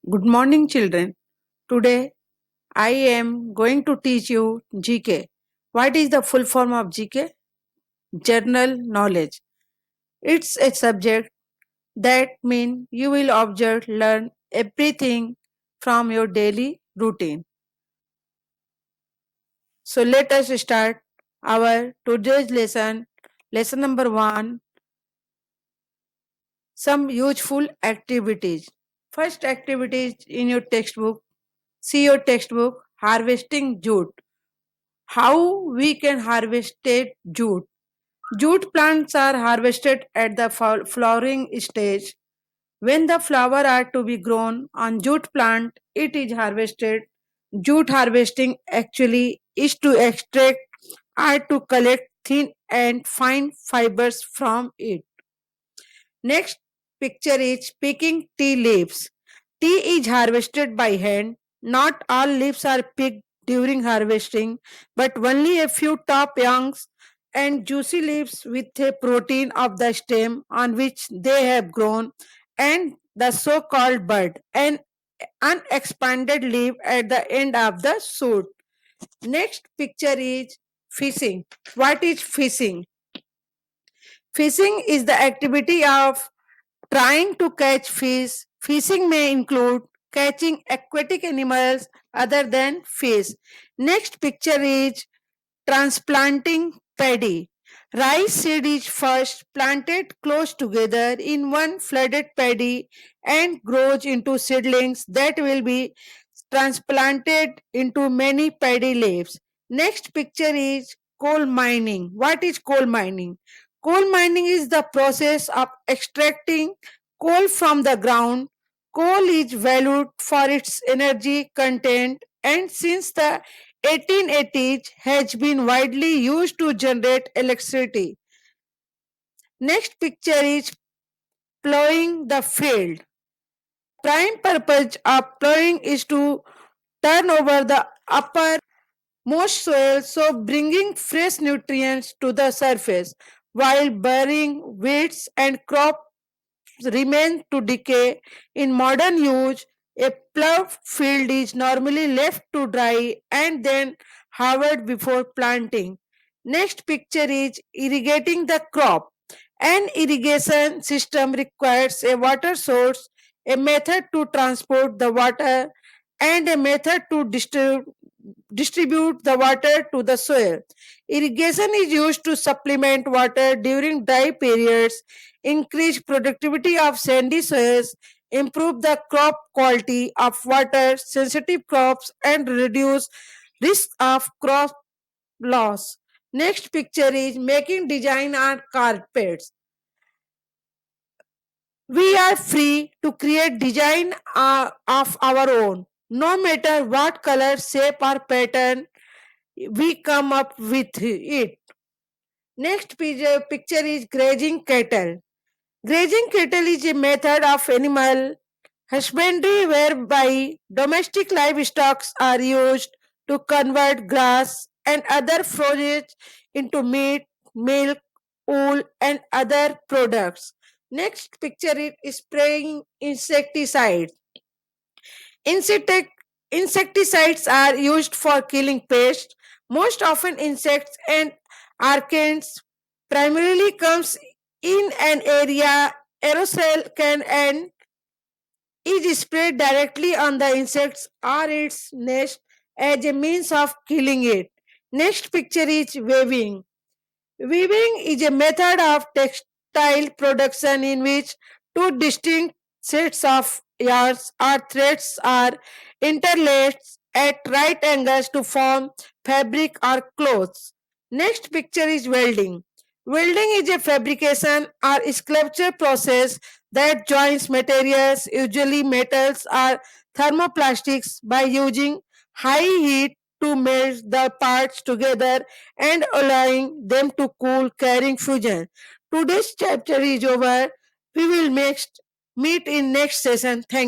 Good morning, children. Today I am going to teach you GK. What is the full form of GK? General knowledge. It's a subject that means you will observe, learn everything from your daily routine. So let us start our today's lesson. Lesson number 1. Some useful activities. First activity is in your textbook. See your textbook. Harvesting jute. How we can harvest jute. Jute plants are harvested at the flowering stage. When the flower are to be grown on jute plant, it is harvested. Jute harvesting actually is to extract or to collect thin and fine fibers from it. Next picture is picking tea leaves. Tea is harvested by hand. Not all leaves are picked during harvesting, but only a few top young and juicy leaves with a protein of the stem on which they have grown and the so-called bud, an unexpanded leaf at the end of the shoot. Next picture is fishing. What is fishing? Fishing is the activity of trying to catch fish. Fishing may include catching aquatic animals other than fish. Next picture is transplanting paddy. Rice seed is first planted close together in one flooded paddy and grows into seedlings that will be transplanted into many paddy leaves. Next picture is coal mining. What is coal mining? Coal mining is the process of extracting coal from the ground. Coal is valued for its energy content, and since the 1880s has been widely used to generate electricity. Next picture is plowing the field. Prime purpose of plowing is to turn over the uppermost soil, so bringing fresh nutrients to the surface, while burying weeds and crops remain to decay. In modern use, a plowed field is normally left to dry and then harvested before planting. Next picture is irrigating the crop. An irrigation system requires a water source, a method to transport the water, and a method to distribute the water to the soil. Irrigation is used to supplement water during dry periods, increase productivity of sandy soils, improve the crop quality of water sensitive crops, and reduce risk of crop loss. Next picture is making design on carpets. We are free to create design of our own. No matter what color, shape, or pattern we come up with it. Next picture is grazing cattle. Grazing cattle is a method of animal husbandry whereby domestic livestock are used to convert grass and other forage into meat, milk, wool, and other products. Next picture is spraying insecticides. Insectic- Insecticides are used for killing pests. Most often, insects and arachnids primarily comes in an area aerosol can and is sprayed directly on the insects or its nest as a means of killing it. Next picture is weaving. Weaving is a method of textile production in which two distinct sets of yarns or threads are interlaced at right angles to form fabric or clothes. Next picture is welding. Welding is a fabrication or sculpture process that joins materials, usually metals or thermoplastics, by using high heat to melt the parts together and allowing them to cool, carrying fusion. Today's chapter is over. We will next meet in next session. Thank